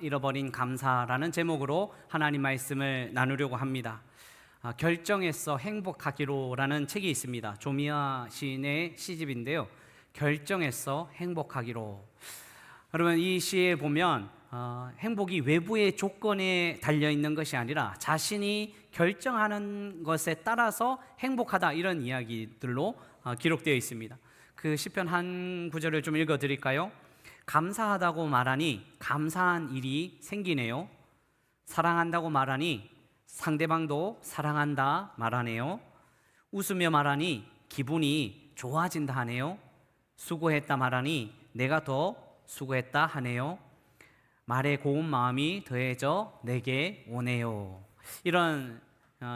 잃어버린 감사라는 제목으로 하나님 말씀을 나누려고 합니다. 결정해서 행복하기로라는 책이 있습니다. 조미아 시인의 시집인데요. 결정해서 행복하기로. 여러분, 이 시에 보면 행복이 외부의 조건에 달려있는 것이 아니라 자신이 결정하는 것에 따라서 행복하다, 이런 이야기들로 기록되어 있습니다. 그 시편 한 구절을 좀 읽어드릴까요? 감사하다고 말하니 감사한 일이 생기네요. 사랑한다고 말하니 상대방도 사랑한다 말하네요. 웃으며 말하니 기분이 좋아진다 하네요. 수고했다 말하니 내가 더 수고했다 하네요. 말에 고운 마음이 더해져 내게 오네요. 이런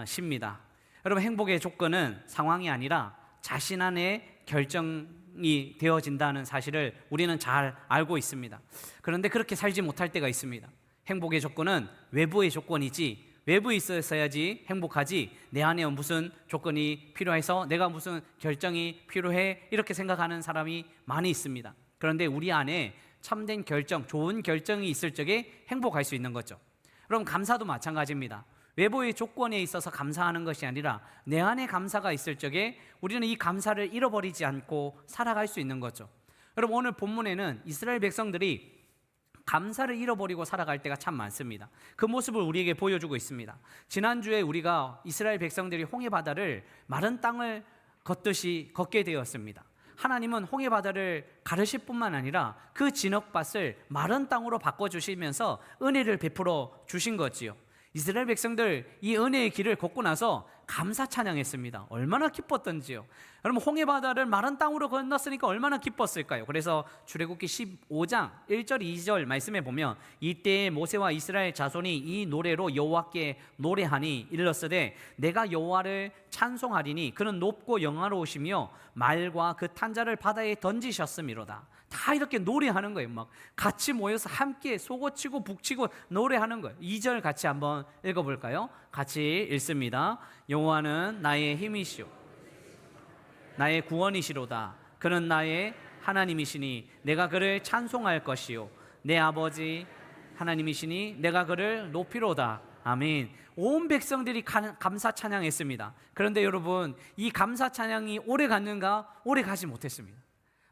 시입니다. 여러분, 행복의 조건은 상황이 아니라 자신 안에 결정이 되어진다는 사실을 우리는 잘 알고 있습니다. 그런데 그렇게 살지 못할 때가 있습니다. 행복의 조건은 외부의 조건이지, 외부에 있어야지 행복하지, 내 안에 무슨 조건이 필요해서 내가 무슨 결정이 필요해, 이렇게 생각하는 사람이 많이 있습니다. 그런데 우리 안에 참된 결정, 좋은 결정이 있을 적에 행복할 수 있는 거죠. 그럼 감사도 마찬가지입니다. 외부의 조건에 있어서 감사하는 것이 아니라 내 안에 감사가 있을 적에 우리는 이 감사를 잃어버리지 않고 살아갈 수 있는 거죠. 여러분, 오늘 본문에는 이스라엘 백성들이 감사를 잃어버리고 살아갈 때가 참 많습니다. 그 모습을 우리에게 보여주고 있습니다. 지난주에 우리가 이스라엘 백성들이 홍해바다를 마른 땅을 걷듯이 걷게 되었습니다. 하나님은 홍해바다를 가르실 뿐만 아니라 그 진흙밭을 마른 땅으로 바꿔주시면서 은혜를 베풀어 주신 거지요. 이스라엘 백성들 이 은혜의 길을 걷고 나서 감사 찬양했습니다. 얼마나 기뻤던지요. 여러분, 홍해바다를 마른 땅으로 건넜으니까 얼마나 기뻤을까요? 그래서 출애굽기 15장 1절 2절 말씀에 보면 이때 모세와 이스라엘 자손이 이 노래로 여호와께 노래하니 이르렀으되 내가 여호와를 찬송하리니 그는 높고 영화로우시며 말과 그 탄자를 바다에 던지셨음이로다. 다 이렇게 노래하는 거예요. 막 같이 모여서 함께 속어치고 북치고 노래하는 거예요. 2절 같이 한번 읽어볼까요? 같이 읽습니다. 여호와는 나의 힘이시오 나의 구원이시로다. 그는 나의 하나님이시니 내가 그를 찬송할 것이요 내 아버지 하나님이시니 내가 그를 높이로다. 아멘. 온 백성들이 감사 찬양했습니다. 그런데 여러분, 이 감사 찬양이 오래 갔는가? 오래 가지 못했습니다.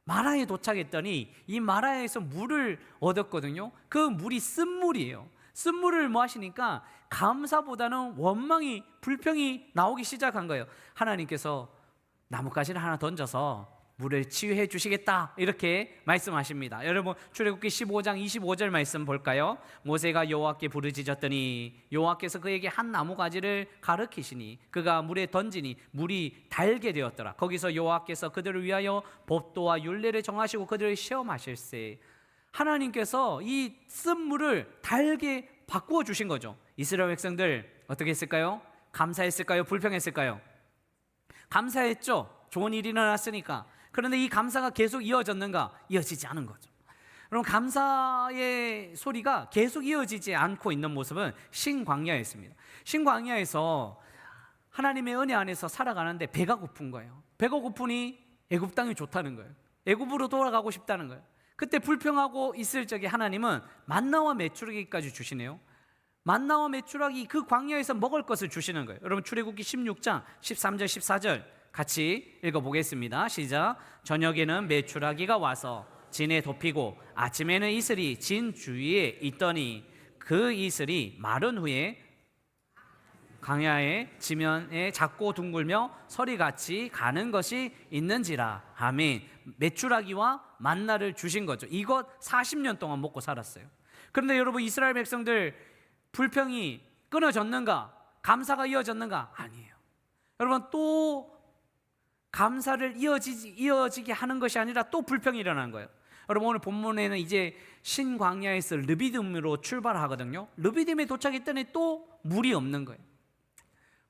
마라에 도착했더니 이 마라에서 물을 얻었거든요. 그 물이 쓴물이에요. 쓴물을 뭐 하시니까 감사보다는 원망이, 불평이 나오기 시작한 거예요. 하나님께서 나뭇가지를 하나 던져서 물을 치유해 주시겠다, 이렇게 말씀하십니다. 여러분, 출애굽기 15장 25절 말씀 볼까요? 모세가 여호와께 부르짖었더니 여호와께서 그에게 한 나무가지를 가르치시니 그가 물에 던지니 물이 달게 되었더라. 거기서 여호와께서 그들을 위하여 법도와 율례를 정하시고 그들을 시험하실세. 하나님께서 이 쓴물을 달게 바꾸어 주신 거죠. 이스라엘 백성들 어떻게 했을까요? 감사했을까요? 불평했을까요? 감사했죠. 좋은 일이 일어났으니까. 그런데 이 감사가 계속 이어졌는가? 이어지지 않은 거죠. 그럼 감사의 소리가 계속 이어지지 않고 있는 모습은 신광야였습니다. 신광야에서 하나님의 은혜 안에서 살아가는데 배가 고픈 거예요. 배가 고프니 애굽 땅이 좋다는 거예요. 애굽으로 돌아가고 싶다는 거예요. 그때 불평하고 있을 적에 하나님은 만나와 메추라기까지 주시네요. 만나와 메추라기, 그 광야에서 먹을 것을 주시는 거예요. 여러분, 출애굽기 16장 13절 14절 같이 읽어보겠습니다. 시작. 저녁에는 메추라기가 와서 진에 덮이고 아침에는 이슬이 진 주위에 있더니 그 이슬이 마른 후에 광야의 지면에 작고 둥글며 서리같이 가는 것이 있는지라. 아멘. 메추라기와 만나를 주신 거죠. 이것 40년 동안 먹고 살았어요. 그런데 여러분, 이스라엘 백성들 불평이 끊어졌는가? 감사가 이어졌는가? 아니에요. 여러분, 또 감사를 이어지게 하는 것이 아니라 또 불평이 일어나는 거예요. 여러분, 오늘 본문에는 이제 신광야에서 르비딤으로 출발하거든요. 르비딤에 도착했더니 또 물이 없는 거예요.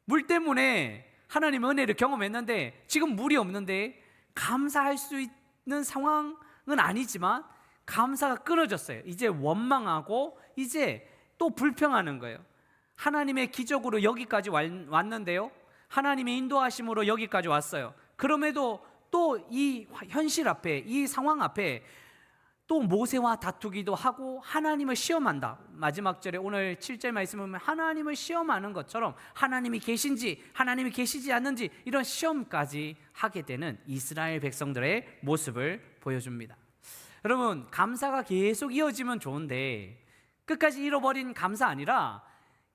물 때문에 하나님 은혜를 경험했는데 지금 물이 없는데 감사할 수 있는 상황은 아니지만 감사가 끊어졌어요. 이제 원망하고 이제 또 불평하는 거예요. 하나님의 기적으로 여기까지 왔는데요, 하나님의 인도하심으로 여기까지 왔어요. 그럼에도 또 이 현실 앞에, 이 상황 앞에 또 모세와 다투기도 하고 하나님을 시험한다. 마지막 절에 오늘 7절 말씀을 보면 하나님을 시험하는 것처럼 하나님이 계신지 하나님이 계시지 않는지 이런 시험까지 하게 되는 이스라엘 백성들의 모습을 보여줍니다. 여러분, 감사가 계속 이어지면 좋은데 끝까지 잃어버린 감사 아니라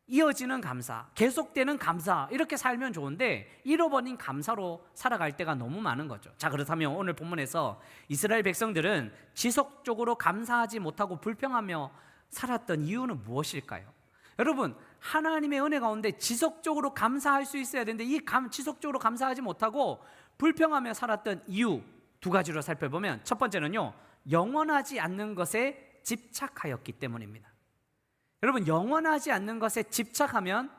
이어지는 감사, 계속되는 감사, 이렇게 살면 좋은데 잃어버린 감사로 살아갈 때가 너무 많은 거죠. 자, 그렇다면 오늘 본문에서 이스라엘 백성들은 지속적으로 감사하지 못하고 불평하며 살았던 이유는 무엇일까요? 여러분, 하나님의 은혜 가운데 지속적으로 감사할 수 있어야 되는데 지속적으로 감사하지 못하고 불평하며 살았던 이유 두 가지로 살펴보면, 첫 번째는요, 영원하지 않는 것에 집착하였기 때문입니다. 여러분, 영원하지 않는 것에 집착하면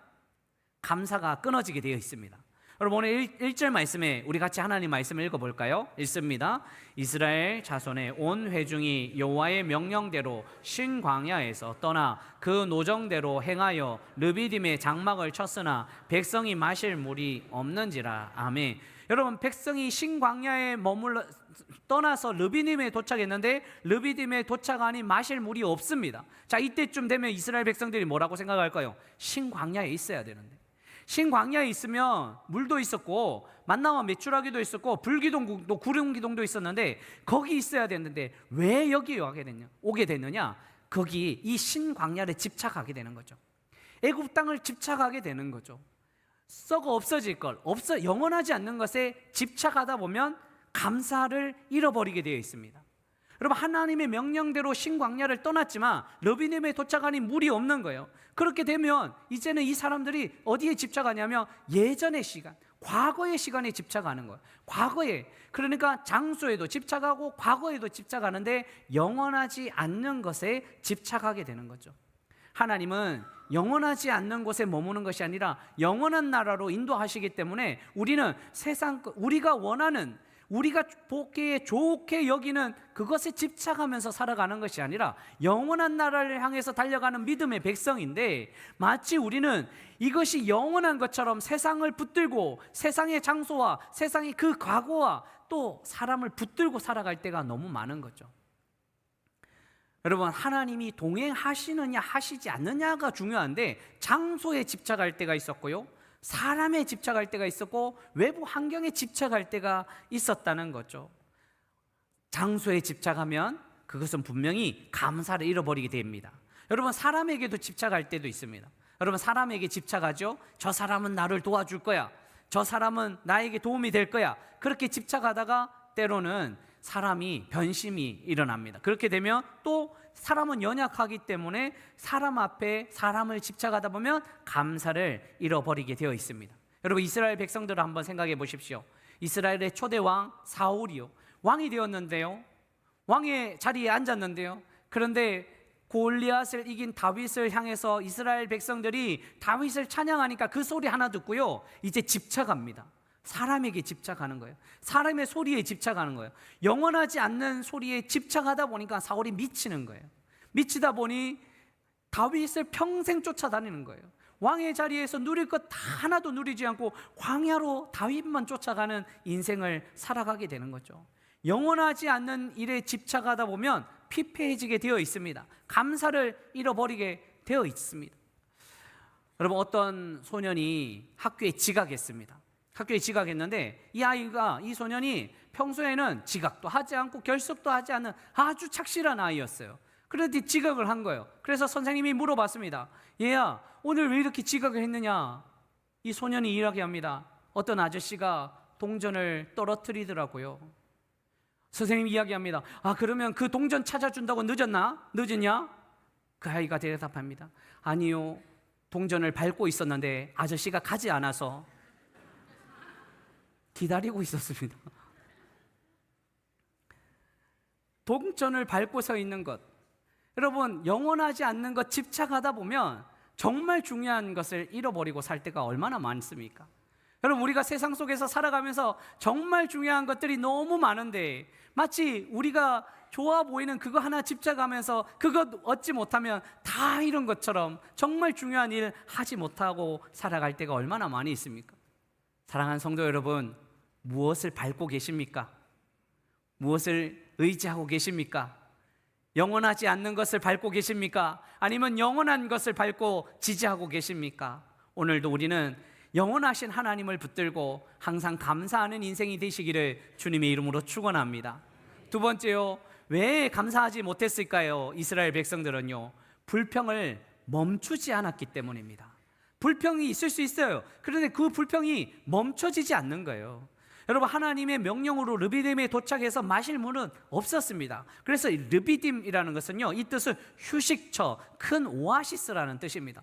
감사가 끊어지게 되어 있습니다. 여러분, 오늘 1절 말씀에 우리 같이 하나님 말씀을 읽어볼까요? 읽습니다. 이스라엘 자손의 온 회중이 여호와의 명령대로 신광야에서 떠나 그 노정대로 행하여 르비딤의 장막을 쳤으나 백성이 마실 물이 없는지라. 아멘. 여러분, 백성이 신광야에 떠나서 르비딤에 도착했는데 르비딤에 도착하니 마실 물이 없습니다. 자, 이때쯤 되면 이스라엘 백성들이 뭐라고 생각할까요? 신광야에 있어야 되는데, 신광야에 있으면 물도 있었고 만나와 메추라기도 있었고 불기둥도 구름기둥도 있었는데 거기 있어야 되는데 왜 여기 오게 됐느냐? 거기 이 신광야를 집착하게 되는 거죠. 애굽 땅을 집착하게 되는 거죠. 썩어 없어질 걸, 영원하지 않는 것에 집착하다 보면 감사를 잃어버리게 되어 있습니다. 여러분, 하나님의 명령대로 신광야를 떠났지만 르비딤에 도착하니 물이 없는 거예요. 그렇게 되면 이제는 이 사람들이 어디에 집착하냐면 예전의 시간, 과거의 시간에 집착하는 거예요. 과거에, 그러니까 장소에도 집착하고 과거에도 집착하는데 영원하지 않는 것에 집착하게 되는 거죠. 하나님은 영원하지 않는 곳에 머무는 것이 아니라 영원한 나라로 인도하시기 때문에 우리는 우리가 원하는, 우리가 보기에 좋게 여기는 그것에 집착하면서 살아가는 것이 아니라 영원한 나라를 향해서 달려가는 믿음의 백성인데, 마치 우리는 이것이 영원한 것처럼 세상을 붙들고 세상의 장소와 세상의 그 과거와 또 사람을 붙들고 살아갈 때가 너무 많은 거죠. 여러분, 하나님이 동행하시느냐 하시지 않느냐가 중요한데 장소에 집착할 때가 있었고요, 사람에 집착할 때가 있었고 외부 환경에 집착할 때가 있었다는 거죠. 장소에 집착하면 그것은 분명히 감사를 잃어버리게 됩니다. 여러분, 사람에게도 집착할 때도 있습니다. 여러분, 사람에게 집착하죠. 저 사람은 나를 도와줄 거야, 저 사람은 나에게 도움이 될 거야. 그렇게 집착하다가 때로는 사람이 변심이 일어납니다. 그렇게 되면 또 사람은 연약하기 때문에 사람 앞에 사람을 집착하다 보면 감사를 잃어버리게 되어 있습니다. 여러분, 이스라엘 백성들을 한번 생각해 보십시오. 이스라엘의 초대 왕 사울이요, 왕이 되었는데요, 왕의 자리에 앉았는데요, 그런데 골리앗을 이긴 다윗을 향해서 이스라엘 백성들이 다윗을 찬양하니까 그 소리 하나 듣고요, 이제 집착합니다. 사람에게 집착하는 거예요. 사람의 소리에 집착하는 거예요. 영원하지 않는 소리에 집착하다 보니까 사울이 미치는 거예요. 미치다 보니 다윗을 평생 쫓아다니는 거예요. 왕의 자리에서 누릴 것 하나도 누리지 않고 광야로 다윗만 쫓아가는 인생을 살아가게 되는 거죠. 영원하지 않는 일에 집착하다 보면 피폐해지게 되어 있습니다. 감사를 잃어버리게 되어 있습니다. 여러분, 어떤 소년이 학교에 지각했습니다. 학교에 지각했는데 이 소년이 평소에는 지각도 하지 않고 결석도 하지 않는 아주 착실한 아이였어요. 그런데 지각을 한 거예요. 그래서 선생님이 물어봤습니다. 얘야, 오늘 왜 이렇게 지각을 했느냐? 이 소년이 이야기합니다. 어떤 아저씨가 동전을 떨어뜨리더라고요. 선생님이 이야기합니다. 그러면 그 동전 찾아준다고 늦었냐? 그 아이가 대답합니다. 아니요, 동전을 밟고 있었는데 아저씨가 가지 않아서 기다리고 있었습니다. 동전을 밟고 서 있는 것, 여러분, 영원하지 않는 것 집착하다 보면 정말 중요한 것을 잃어버리고 살 때가 얼마나 많습니까? 여러분, 우리가 세상 속에서 살아가면서 정말 중요한 것들이 너무 많은데 마치 우리가 좋아 보이는 그거 하나 집착하면서 그것 얻지 못하면 다 잃은 것처럼 정말 중요한 일 하지 못하고 살아갈 때가 얼마나 많이 있습니까? 사랑하는 성도 여러분, 무엇을 밟고 계십니까? 무엇을 의지하고 계십니까? 영원하지 않는 것을 밟고 계십니까? 아니면 영원한 것을 밟고 지지하고 계십니까? 오늘도 우리는 영원하신 하나님을 붙들고 항상 감사하는 인생이 되시기를 주님의 이름으로 축원합니다. 두 번째요, 왜 감사하지 못했을까요? 이스라엘 백성들은요, 불평을 멈추지 않았기 때문입니다. 불평이 있을 수 있어요. 그런데 그 불평이 멈춰지지 않는 거예요. 여러분, 하나님의 명령으로 르비딤에 도착해서 마실 물은 없었습니다. 그래서 르비딤이라는 것은요, 이 뜻은 휴식처, 큰 오아시스라는 뜻입니다.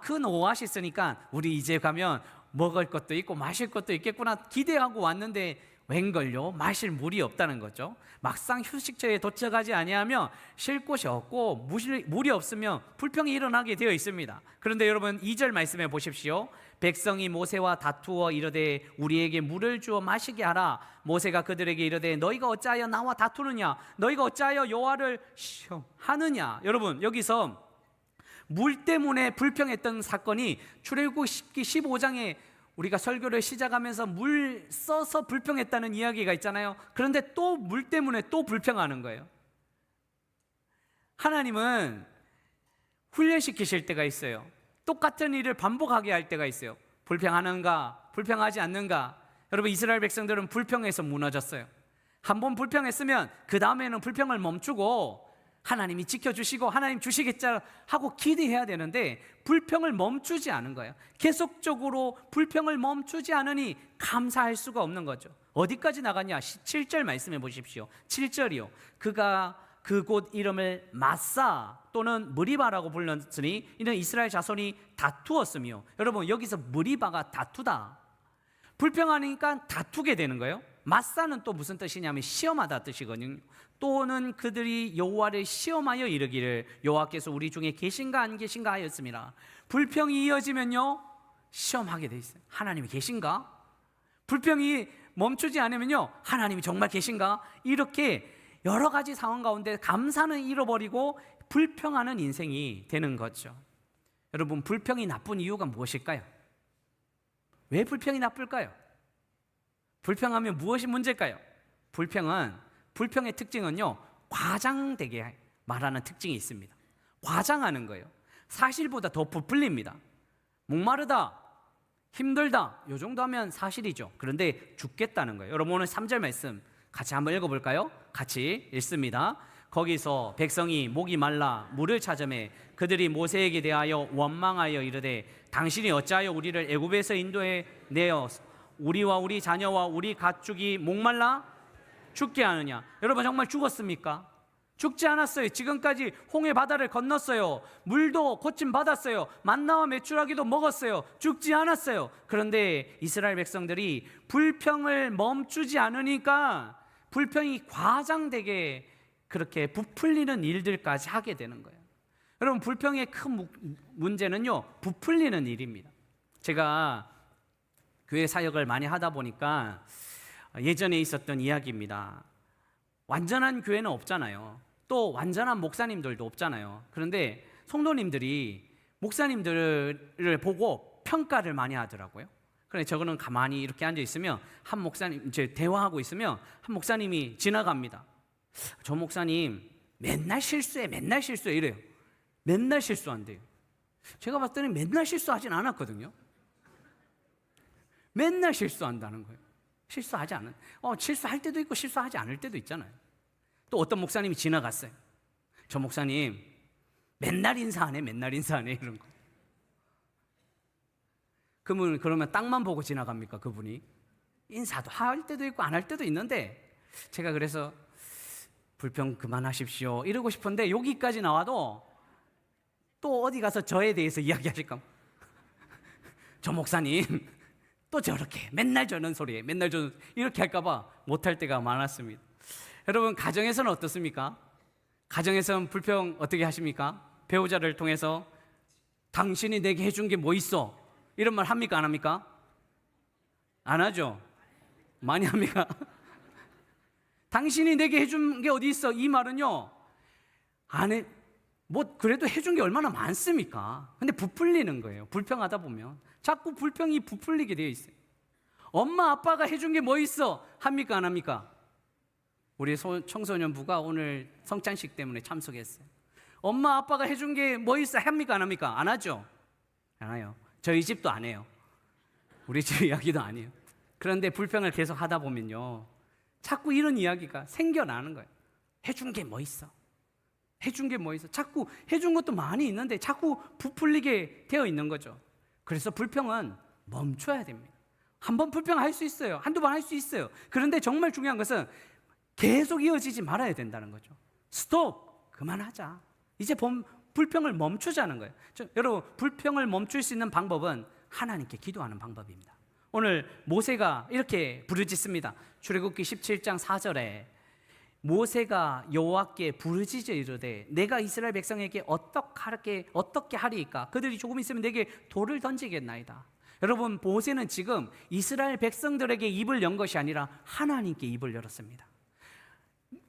큰 오아시스니까 우리 이제 가면 먹을 것도 있고 마실 것도 있겠구나 기대하고 왔는데 웬걸요? 마실 물이 없다는 거죠. 막상 휴식처에 도착하지 아니하면 쉴 곳이 없고 물이 없으면 불평이 일어나게 되어 있습니다. 그런데 여러분, 2절 말씀해 보십시오. 백성이 모세와 다투어 이르되 우리에게 물을 주어 마시게 하라. 모세가 그들에게 이르되 너희가 어찌하여 나와 다투느냐? 너희가 어찌하여 여호와를 시험하느냐? 여러분, 여기서 물 때문에 불평했던 사건이 출애굽기 15장에 우리가 설교를 시작하면서 물 써서 불평했다는 이야기가 있잖아요. 그런데 또 물 때문에 또 불평하는 거예요. 하나님은 훈련시키실 때가 있어요. 똑같은 일을 반복하게 할 때가 있어요. 불평하는가, 불평하지 않는가. 여러분, 이스라엘 백성들은 불평해서 무너졌어요. 한번 불평했으면 그 다음에는 불평을 멈추고 하나님이 지켜주시고 하나님 주시겠지 하고 기대해야 되는데 불평을 멈추지 않은 거예요. 계속적으로 불평을 멈추지 않으니 감사할 수가 없는 거죠. 어디까지 나갔냐? 7절 말씀해 보십시오. 7절이요. 그가 그곳 이름을 마사 또는 무리바라고 불렀으니 이는 이스라엘 자손이 다투었으며. 여러분, 여기서 무리바가 다투다, 불평하니까 다투게 되는 거예요. 마사는 또 무슨 뜻이냐면 시험하다 뜻이거든요. 또는 그들이 여호와를 시험하여 이르기를 여호와께서 우리 중에 계신가 안 계신가 하였습니다. 불평이 이어지면요, 시험하게 돼 있어요. 하나님이 계신가? 불평이 멈추지 않으면요, 하나님이 정말 계신가? 이렇게 여러 가지 상황 가운데 감사는 잃어버리고 불평하는 인생이 되는 거죠. 여러분, 불평이 나쁜 이유가 무엇일까요? 왜 불평이 나쁠까요? 불평하면 무엇이 문제일까요? 불평의 특징은요, 과장되게 말하는 특징이 있습니다. 과장하는 거예요. 사실보다 더 부풀립니다. 목마르다, 힘들다, 이 정도 하면 사실이죠. 그런데 죽겠다는 거예요. 여러분, 오늘 3절 말씀 같이 한번 읽어볼까요? 같이 읽습니다. 거기서 백성이 목이 말라 물을 찾으매 그들이 모세에게 대하여 원망하여 이르되 당신이 어찌하여 우리를 애굽에서 인도해 내어 우리와 우리 자녀와 우리 가축이 목말라 죽게 하느냐? 여러분, 정말 죽었습니까? 죽지 않았어요. 지금까지 홍해 바다를 건넜어요. 물도 고침 받았어요. 만나와 메추라기도 먹었어요. 죽지 않았어요. 그런데 이스라엘 백성들이 불평을 멈추지 않으니까 불평이 과장되게 그렇게 부풀리는 일들까지 하게 되는 거예요. 여러분, 불평의 큰 문제는요, 부풀리는 일입니다. 제가 교회 사역을 많이 하다 보니까 예전에 있었던 이야기입니다. 완전한 교회는 없잖아요. 또 완전한 목사님들도 없잖아요. 그런데 성도님들이 목사님들을 보고 평가를 많이 하더라고요. 그런데 저거는 가만히 이렇게 앉아 있으면 한 목사님, 이제 대화하고 있으면 한 목사님이 지나갑니다. 저 목사님 맨날 실수해 이래요. 맨날 실수한대요. 제가 봤더니 맨날 실수하진 않았거든요. 맨날 실수한다는 거예요. 실수하지 않은, 실수할 때도 있고 실수하지 않을 때도 있잖아요. 또 어떤 목사님이 지나갔어요. 저 목사님 맨날 인사하네 이런 거. 그러면 땅만 보고 지나갑니까? 그분이 인사도 할 때도 있고 안 할 때도 있는데, 제가 그래서 불평 그만하십시오 이러고 싶은데 여기까지 나와도 또 어디 가서 저에 대해서 이야기하실까? 저 목사님 또 저렇게 맨날 저런 소리에 맨날 저런 이렇게 할까봐 못할 때가 많았습니다. 여러분, 가정에서는 어떻습니까? 가정에서는 불평 어떻게 하십니까? 배우자를 통해서 당신이 내게 해준 게 뭐 있어? 이런 말 합니까? 안 합니까? 안 하죠? 많이 합니까? 당신이 내게 해준 게 어디 있어? 이 말은요, 그래도 해준 게 얼마나 많습니까? 근데 부풀리는 거예요. 불평하다 보면 자꾸 불평이 부풀리게 되어 있어요. 엄마 아빠가 해준 게 뭐 있어? 합니까? 안 합니까? 우리 청소년부가 오늘 성찬식 때문에 참석했어요. 엄마 아빠가 해준 게 뭐 있어? 합니까 안 합니까? 안 하죠. 안 해요. 저희 집도 안 해요. 우리 집 이야기도 안 해요. 그런데 불평을 계속 하다 보면요, 자꾸 이런 이야기가 생겨나는 거예요. 해준 게 뭐 있어? 해준 게 뭐 있어? 자꾸 해준 것도 많이 있는데 자꾸 부풀리게 되어 있는 거죠. 그래서 불평은 멈춰야 됩니다. 한 번 불평할 수 있어요. 한두 번 할 수 있어요. 그런데 정말 중요한 것은 계속 이어지지 말아야 된다는 거죠. 스톱! 그만하자. 이제 불평을 멈추자는 거예요. 여러분, 불평을 멈출 수 있는 방법은 하나님께 기도하는 방법입니다. 오늘 모세가 이렇게 부르짖습니다. 출애굽기 17장 4절에 모세가 여호와께 부르짖어 이르되 내가 이스라엘 백성에게 어떻게 하리이까? 그들이 조금 있으면 내게 돌을 던지겠나이다. 여러분, 모세는 지금 이스라엘 백성들에게 입을 연 것이 아니라 하나님께 입을 열었습니다.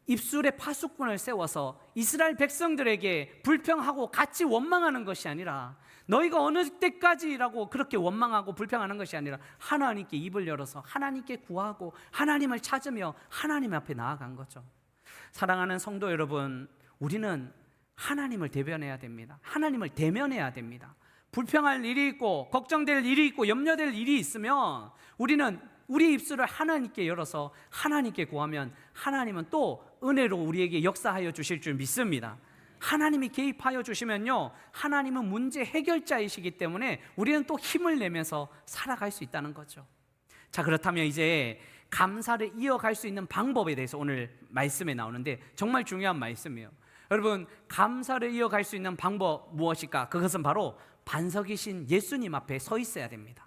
입술에 파수꾼을 세워서 이스라엘 백성들에게 불평하고 같이 원망하는 것이 아니라, 너희가 어느 때까지라고 그렇게 원망하고 불평하는 것이 아니라 하나님께 입을 열어서 하나님께 구하고 하나님을 찾으며 하나님 앞에 나아간 거죠. 사랑하는 성도 여러분, 우리는 하나님을 대변해야 됩니다. 하나님을 대면해야 됩니다. 불평할 일이 있고 걱정될 일이 있고 염려될 일이 있으면 우리는 우리 입술을 하나님께 열어서 하나님께 구하면 하나님은 또 은혜로 우리에게 역사하여 주실 줄 믿습니다. 하나님이 개입하여 주시면요, 하나님은 문제 해결자이시기 때문에 우리는 또 힘을 내면서 살아갈 수 있다는 거죠. 자, 그렇다면 이제 감사를 이어갈 수 있는 방법에 대해서 오늘 말씀에 나오는데 정말 중요한 말씀이에요. 여러분, 감사를 이어갈 수 있는 방법 무엇일까? 그것은 바로 반석이신 예수님 앞에 서 있어야 됩니다.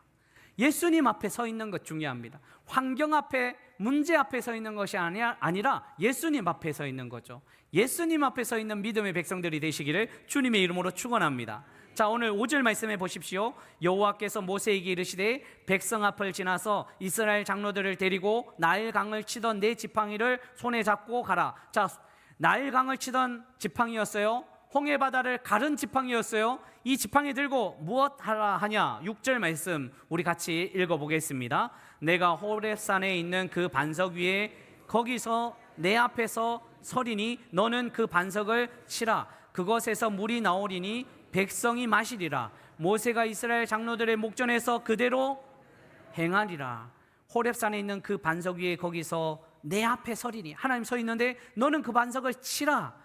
예수님 앞에 서 있는 것 중요합니다. 환경 앞에, 문제 앞에 서 있는 것이 아니라 예수님 앞에 서 있는 거죠. 예수님 앞에 서 있는 믿음의 백성들이 되시기를 주님의 이름으로 축원합니다. 자, 오늘 5절 말씀해 보십시오. 여호와께서 모세에게 이르시되 백성 앞을 지나서 이스라엘 장로들을 데리고 나일강을 치던 네 지팡이를 손에 잡고 가라. 자, 나일강을 치던 지팡이였어요. 홍해바다를 가른 지팡이였어요. 이 지팡이 들고 무엇 하라 하냐? 6절 말씀 우리 같이 읽어보겠습니다. 내가 호렙산에 있는 그 반석 위에 거기서 내 앞에서 서리니 너는 그 반석을 치라. 그것에서 물이 나오리니 백성이 마시리라. 모세가 이스라엘 장로들의 목전에서 그대로 행하리라. 호렙산에 있는 그 반석 위에 거기서 내 앞에 서리니, 하나님 서 있는데 너는 그 반석을 치라.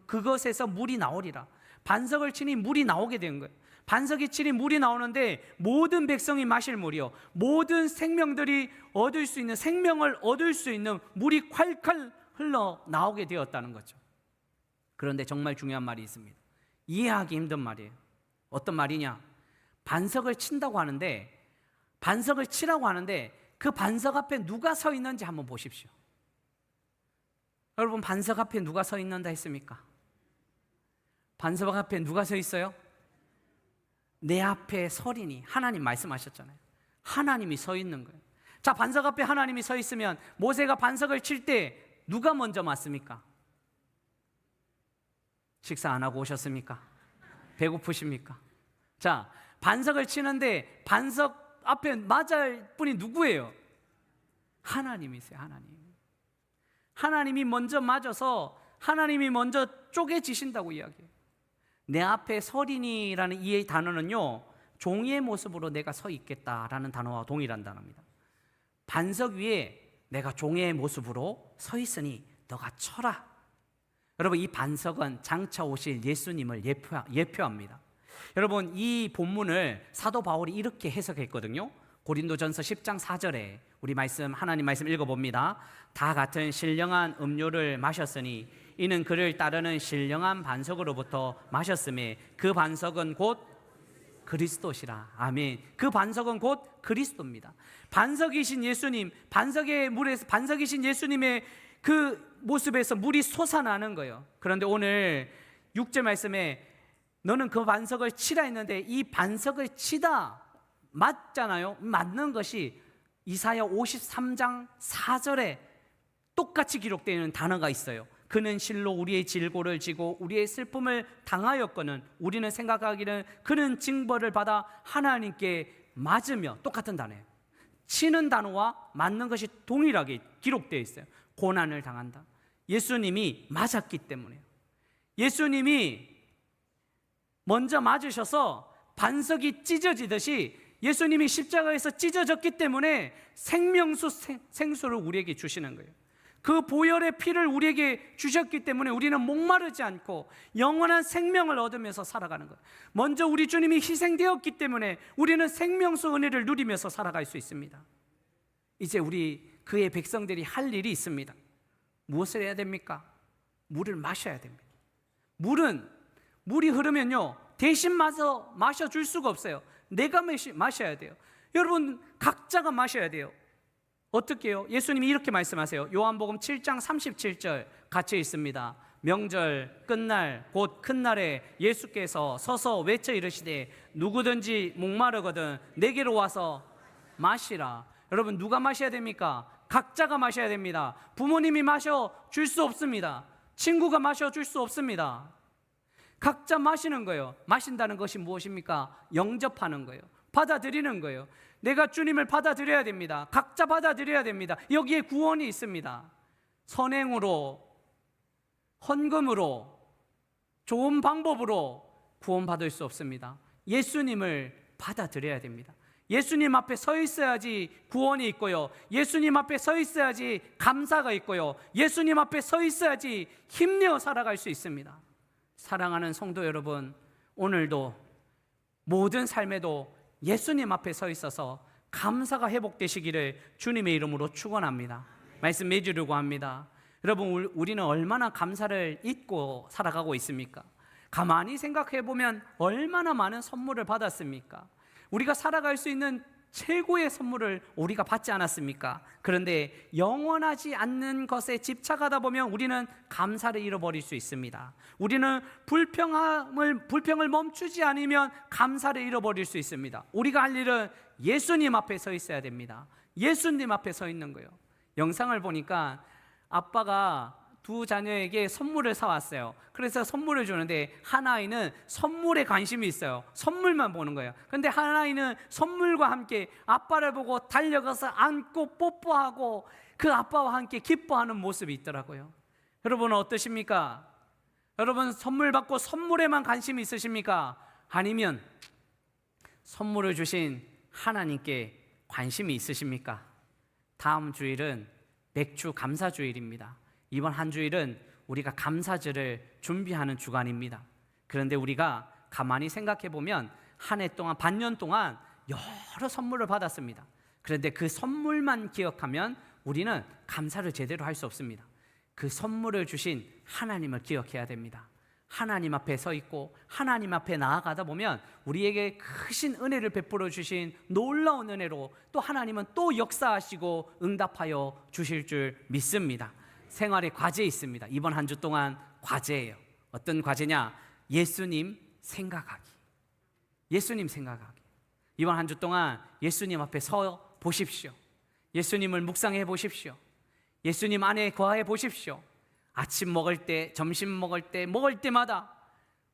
그것에서 물이 나오리라. 반석을 치니 물이 나오게 된 거예요. 반석이 치니 물이 나오는데 모든 백성이 마실 물이요, 모든 생명들이 얻을 수 있는, 생명을 얻을 수 있는 물이 콸콸 흘러 나오게 되었다는 거죠. 그런데 정말 중요한 말이 있습니다. 이해하기 힘든 말이에요. 어떤 말이냐? 반석을 친다고 하는데, 반석을 치라고 하는데 그 반석 앞에 누가 서 있는지 한번 보십시오. 여러분, 반석 앞에 누가 서 있는다 했습니까? 반석 앞에 누가 서 있어요? 내 앞에 서리니, 하나님 말씀하셨잖아요. 하나님이 서 있는 거예요. 자, 반석 앞에 하나님이 서 있으면 모세가 반석을 칠 때 누가 먼저 맞습니까? 식사 안 하고 오셨습니까? 배고프십니까? 자, 반석을 치는데 반석 앞에 맞을 분이 누구예요? 하나님이세요. 하나님이 먼저 맞아서 하나님이 먼저 쪼개지신다고 이야기해요. 내 앞에 서리니라는 이 단어는요, 종이의 모습으로 내가 서 있겠다라는 단어와 동일한 단어입니다. 반석 위에 내가 종이의 모습으로 서 있으니 너가 쳐라. 여러분, 이 반석은 장차 오실 예수님을 예표합니다. 여러분, 이 본문을 사도 바울이 이렇게 해석했거든요. 고린도전서 10장 4절에 우리 말씀, 하나님 말씀 읽어봅니다. 다 같은 신령한 음료를 마셨으니 이는 그를 따르는 신령한 반석으로부터 마셨음에 그 반석은 곧 그리스도시라. 아멘. 그 반석은 곧 그리스도입니다. 반석이신 예수님, 반석의 물에서, 반석이신 예수님의 그 모습에서 물이 솟아나는 거예요. 그런데 오늘 6절 말씀에 너는 그 반석을 치라 했는데 이 반석을 치다 맞잖아요. 맞는 것이 이사야 53장 4절에 똑같이 기록되어 있는 단어가 있어요. 그는 실로 우리의 질고를 지고 우리의 슬픔을 당하였거늘 우리는 생각하기는 그는 징벌을 받아 하나님께 맞으며, 똑같은 단어예요. 치는 단어와 맞는 것이 동일하게 기록되어 있어요. 고난을 당한다. 예수님이 맞았기 때문에요. 예수님이 먼저 맞으셔서 반석이 찢어지듯이 예수님이 십자가에서 찢어졌기 때문에 생명수 생수를 우리에게 주시는 거예요. 그 보혈의 피를 우리에게 주셨기 때문에 우리는 목마르지 않고 영원한 생명을 얻으면서 살아가는 거예요. 먼저 우리 주님이 희생되었기 때문에 우리는 생명수 은혜를 누리면서 살아갈 수 있습니다. 이제 우리 그의 백성들이 할 일이 있습니다. 무엇을 해야 됩니까? 물을 마셔야 됩니다. 물이 흐르면요 대신 마셔줄 수가 없어요. 내가 마셔야 돼요. 여러분 각자가 마셔야 돼요. 어떻게 해요? 예수님이 이렇게 말씀하세요. 요한복음 7장 37절 같이 있습니다. 명절 끝날 곧 큰 날에 예수께서 서서 외쳐 이르시되 누구든지 목마르거든 내게로 와서 마시라. 여러분 누가 마셔야 됩니까? 각자가 마셔야 됩니다. 부모님이 마셔줄 수 없습니다. 친구가 마셔줄 수 없습니다. 각자 마시는 거예요. 마신다는 것이 무엇입니까? 영접하는 거예요. 받아들이는 거예요. 내가 주님을 받아들여야 됩니다. 각자 받아들여야 됩니다. 여기에 구원이 있습니다. 선행으로, 헌금으로, 좋은 방법으로 구원받을 수 없습니다. 예수님을 받아들여야 됩니다. 예수님 앞에 서 있어야지 구원이 있고요. 예수님 앞에 서 있어야지 감사가 있고요. 예수님 앞에 서 있어야지 힘내어 살아갈 수 있습니다. 사랑하는 성도 여러분, 오늘도 모든 삶에도 예수님 앞에 서 있어서 감사가 회복되시기를 주님의 이름으로 축원합니다. 말씀 맺으려고 합니다. 여러분, 우리는 얼마나 감사를 잊고 살아가고 있습니까? 가만히 생각해 보면 얼마나 많은 선물을 받았습니까? 우리가 살아갈 수 있는 최고의 선물을 우리가 받지 않았습니까? 그런데 영원하지 않는 것에 집착하다 보면 우리는 감사를 잃어버릴 수 있습니다. 우리는 불평을 멈추지 않으면 감사를 잃어버릴 수 있습니다. 우리가 할 일은 예수님 앞에 서 있어야 됩니다. 예수님 앞에 서 있는 거예요. 영상을 보니까 아빠가 두 자녀에게 선물을 사왔어요. 그래서 선물을 주는데 한 아이는 선물에 관심이 있어요. 선물만 보는 거예요. 그런데 한 아이는 선물과 함께 아빠를 보고 달려가서 안고 뽀뽀하고 그 아빠와 함께 기뻐하는 모습이 있더라고요. 여러분은 어떠십니까? 여러분 선물 받고 선물에만 관심이 있으십니까? 아니면 선물을 주신 하나님께 관심이 있으십니까? 다음 주일은 맥주 감사 주일입니다. 이번 한 주일은 우리가 감사절을 준비하는 주간입니다. 그런데 우리가 가만히 생각해 보면 한 해 동안, 반년 동안 여러 선물을 받았습니다. 그런데 그 선물만 기억하면 우리는 감사를 제대로 할 수 없습니다. 그 선물을 주신 하나님을 기억해야 됩니다. 하나님 앞에 서 있고 하나님 앞에 나아가다 보면 우리에게 크신 은혜를 베풀어 주신 놀라운 은혜로 또 하나님은 또 역사하시고 응답하여 주실 줄 믿습니다. 생활에 과제 있습니다. 이번 한 주 동안 과제예요. 어떤 과제냐? 예수님 생각하기. 예수님 생각하기. 이번 한 주 동안 예수님 앞에 서 보십시오. 예수님을 묵상해 보십시오. 예수님 안에 거하해 보십시오. 아침 먹을 때, 점심 먹을 때, 먹을 때마다,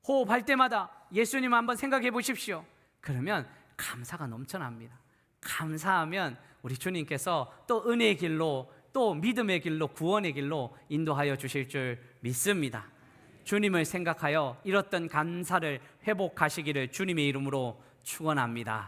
호흡할 때마다 예수님 한번 생각해 보십시오. 그러면 감사가 넘쳐납니다. 감사하면 우리 주님께서 또 은혜의 길로, 또 믿음의 길로, 구원의 길로 인도하여 주실 줄 믿습니다. 주님을 생각하여 잃었던 감사를 회복하시기를 주님의 이름으로 축원합니다.